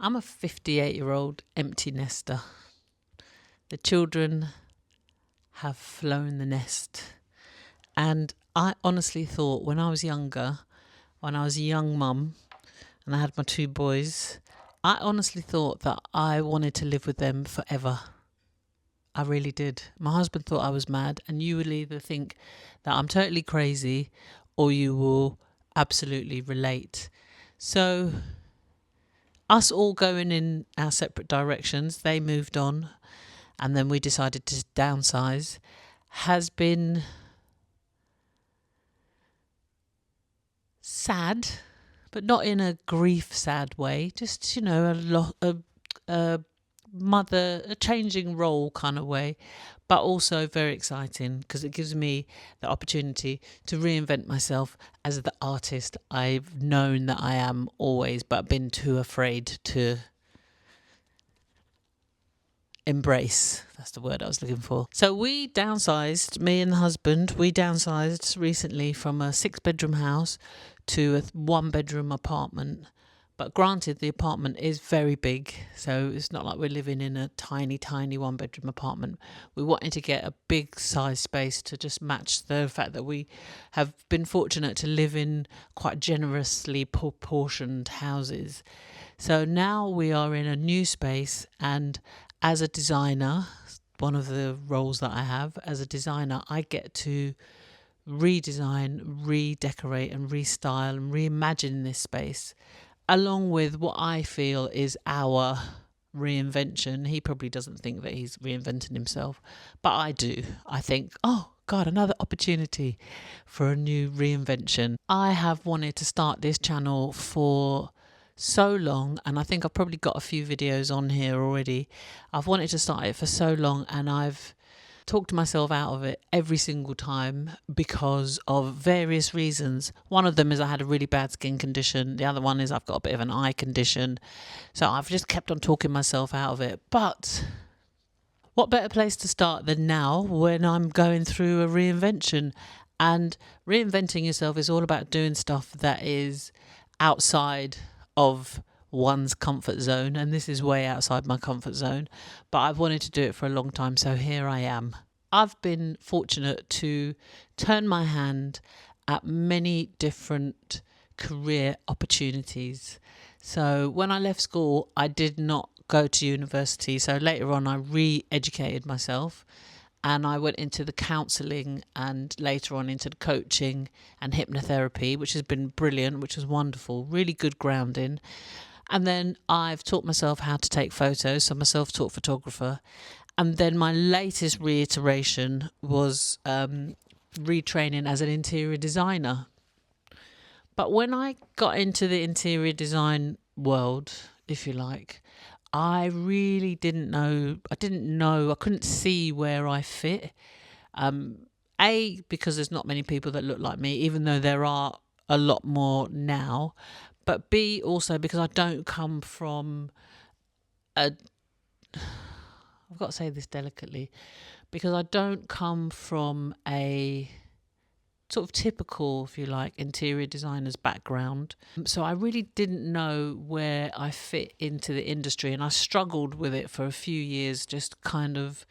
I'm a 58-year-old empty nester. The children have flown the nest. And I honestly thought when I was younger, when I was a young mum and I had my 2 boys, I honestly thought that I wanted to live with them forever. I really did. My husband thought I was mad, and you will either think that I'm totally crazy or you will absolutely relate. So us all going in our separate directions, they moved on, and then we decided to downsize, has been sad, but not in a grief sad way. Just, a mother, a changing role kind of way, but also very exciting because it gives me the opportunity to reinvent myself as the artist I've known that I am always, but been too afraid to embrace. That's the word I was looking for. So we downsized, me and the husband, we downsized recently from a 6-bedroom house to a 1-bedroom apartment. But granted, the apartment is very big, so it's not like we're living in a tiny 1-bedroom apartment. We wanted to get a big size space to just match the fact that we have been fortunate to live in quite generously proportioned houses. So now we are in a new space, and as a designer, one of the roles that I have as a designer, I get to redesign, redecorate and restyle and reimagine this space, along with what I feel is our reinvention. He probably doesn't think that he's reinventing himself, but I do. I think, oh God, another opportunity for a new reinvention. I have wanted to start this channel for so long, and I think I've probably got a few videos on here already. I've wanted to start it for so long, and I've talked myself out of it every single time because of various reasons. One of them is I had a really bad skin condition. The other one is I've got a bit of an eye condition. So I've just kept on talking myself out of it. But what better place to start than now when I'm going through a reinvention? And reinventing yourself is all about doing stuff that is outside of one's comfort zone, and this is way outside my comfort zone, but I've wanted to do it for a long time, so here I am. I've been fortunate to turn my hand at many different career opportunities. So when I left school, I did not go to university, so later on I re-educated myself and I went into the counselling and later on into the coaching and hypnotherapy, which has been brilliant, which was wonderful, really good grounding. And then I've taught myself how to take photos, so I'm a self-taught photographer. And then my latest reiteration was retraining as an interior designer. But when I got into the interior design world, if you like, I really didn't know. I couldn't see where I fit. Because there's not many people that look like me, even though there are a lot more now. But B, also because I don't come from I've got to say this delicately, because I don't come from a sort of typical, if you like, interior designer's background. So I really didn't know where I fit into the industry, and I struggled with it for a few years, just kind of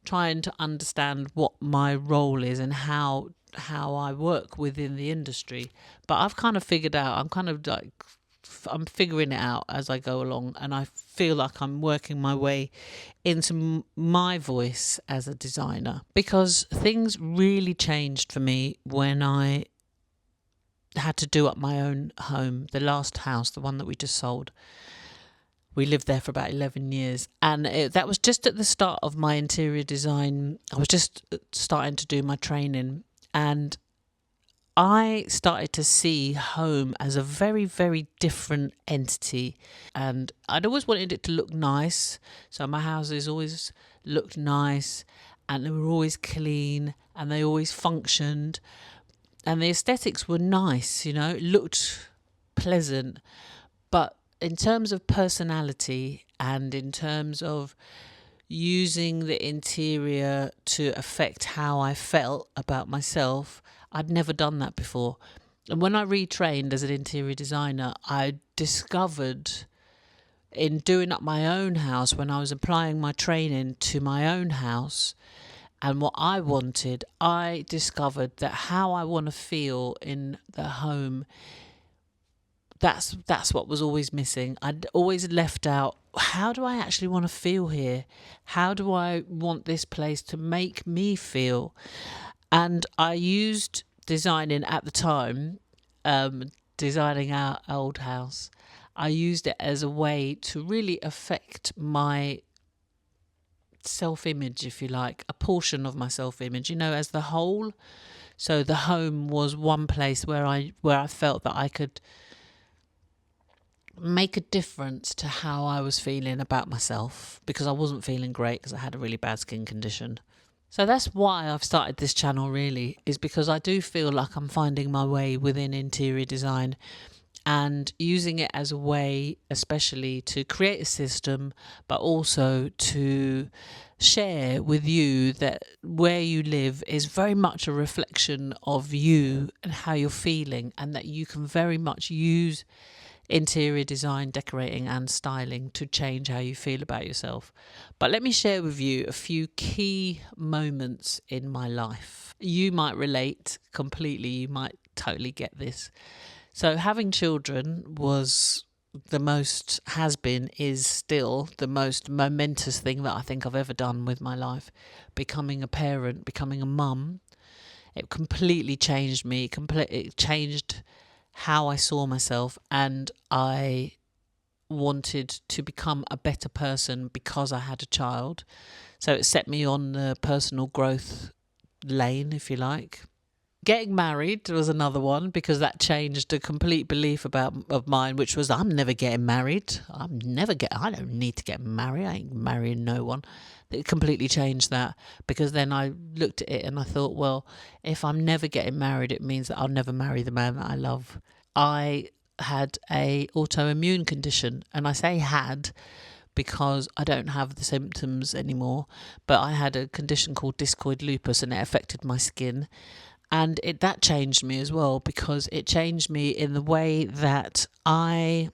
trying to understand what my role is and how I work within the industry. But I've kind of figured out, I'm figuring it out as I go along, and I feel like I'm working my way into my voice as a designer, because things really changed for me when I had to do up my own home. The last house, the one that we just sold, we lived there for about 11 years, and that was just at the start of my interior design. I was just starting to do my training, and I started to see home as a very, very different entity, and I'd always wanted it to look nice. So my houses always looked nice, and they were always clean, and they always functioned, and the aesthetics were nice, it looked pleasant. But in terms of personality and in terms of using the interior to affect how I felt about myself, I'd never done that before. And when I retrained as an interior designer, I discovered in doing up my own house, when I was applying my training to my own house and what I wanted, I discovered that how I want to feel in the home, that's what was always missing. I'd always left out, how do I actually want to feel here? How do I want this place to make me feel? And I used designing at the time, designing our old house. I used it as a way to really affect my self-image, if you like, a portion of my self-image, as the whole. So the home was one place where I felt that I could make a difference to how I was feeling about myself, because I wasn't feeling great because I had a really bad skin condition. So that's why I've started this channel, really, is because I do feel like I'm finding my way within interior design and using it as a way, especially to create a system, but also to share with you that where you live is very much a reflection of you and how you're feeling, and that you can very much use interior design, decorating and styling to change how you feel about yourself. But let me share with you a few key moments in my life. You might relate completely, you might totally get this. So having children is still the most momentous thing that I think I've ever done with my life. Becoming a parent, becoming a mum, it completely changed me. It changed how I saw myself, and I wanted to become a better person because I had a child. So it set me on the personal growth lane, if you like. Getting married was another one, because that changed a complete belief of mine, which was I'm never getting married. I don't need to get married. I ain't marrying no one. It completely changed that, because then I looked at it and I thought, well, if I'm never getting married, it means that I'll never marry the man that I love. I had a autoimmune condition, and I say had because I don't have the symptoms anymore, but I had a condition called discoid lupus, and it affected my skin. And that changed me as well, because it changed me in the way that I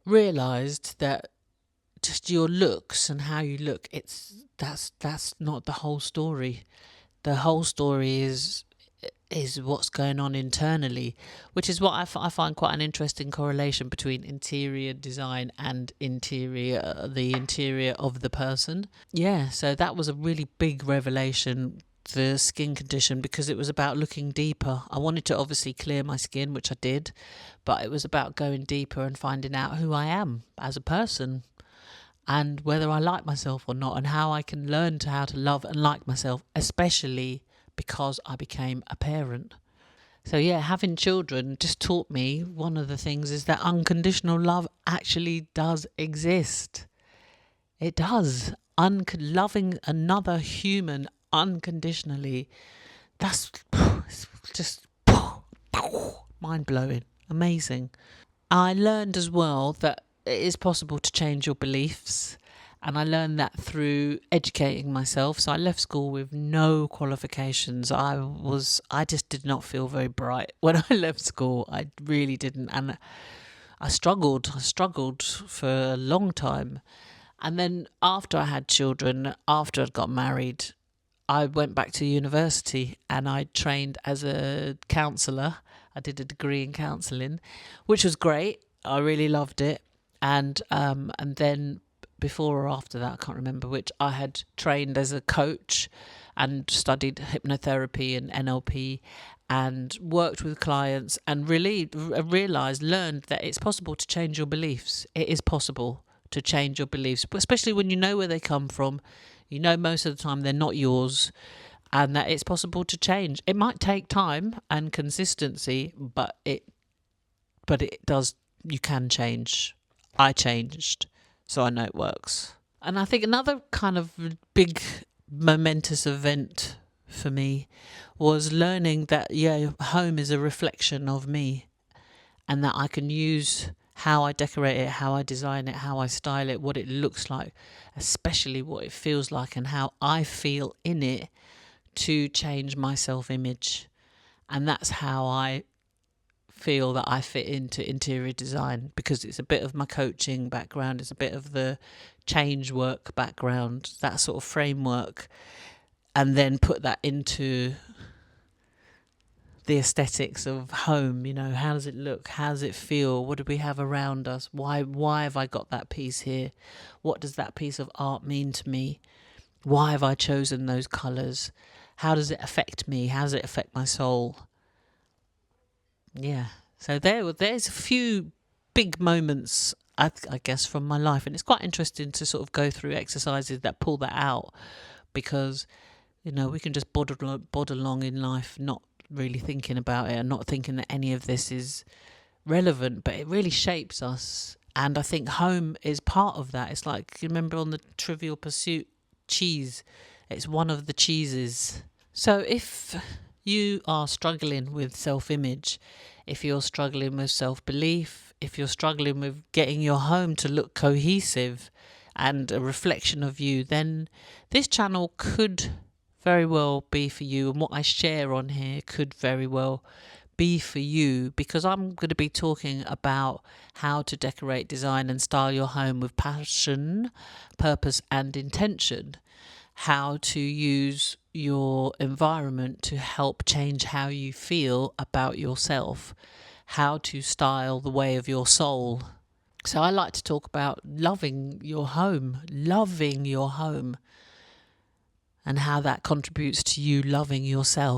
realised that just your looks and how you look, that's not the whole story. The whole story is what's going on internally, which is what I find quite an interesting correlation between interior design and the interior of the person. Yeah, so that was a really big revelation, the skin condition, because it was about looking deeper. I wanted to obviously clear my skin, which I did, but it was about going deeper and finding out who I am as a person, and whether I like myself or not, and how I can learn how to love and like myself, especially because I became a parent. So yeah, having children just taught me one of the things is that unconditional love actually does exist. It does. Loving another human unconditionally, that's just mind-blowing, amazing. I learned as well that it is possible to change your beliefs, and I learned that through educating myself. So I left school with no qualifications. I just did not feel very bright when I left school. I really didn't, and I struggled for a long time. And then after I had children, after I'd got married, I went back to university and I trained as a counsellor. I did a degree in counselling, which was great. I really loved it. And then before or after that, I can't remember which, I had trained as a coach and studied hypnotherapy and NLP and worked with clients, and really learned that it's possible to change your beliefs. It is possible to change your beliefs, especially when you know where they come from. You know most of the time they're not yours, and that it's possible to change. It might take time and consistency, but it does. You can change. I changed, so I know it works. And I think another kind of big momentous event for me was learning that home is a reflection of me, and that I can use how I decorate it, how I design it, how I style it, what it looks like, especially what it feels like and how I feel in it, to change my self-image. And that's how I feel that I fit into interior design, because it's a bit of my coaching background, it's a bit of the change work background, that sort of framework, and then put that into the aesthetics of home. How does it look? How does it feel? What do we have around us? Why have I got that piece here? What does that piece of art mean to me? Why have I chosen those colours? How does it affect me? How does it affect my soul? Yeah. So there's a few big moments, I guess, from my life, and it's quite interesting to sort of go through exercises that pull that out, because we can just bod along in life not really thinking about it and not thinking that any of this is relevant, but it really shapes us. And I think home is part of that. It's like, you remember on the Trivial Pursuit, cheese, it's one of the cheeses. So if you are struggling with self-image, if you're struggling with self-belief, if you're struggling with getting your home to look cohesive and a reflection of you, then this channel could very well be for you, and what I share on here could very well be for you, because I'm going to be talking about how to decorate, design and style your home with passion, purpose and intention, how to use your environment to help change how you feel about yourself, how to style the way of your soul. So I like to talk about loving your home, and how that contributes to you loving yourself.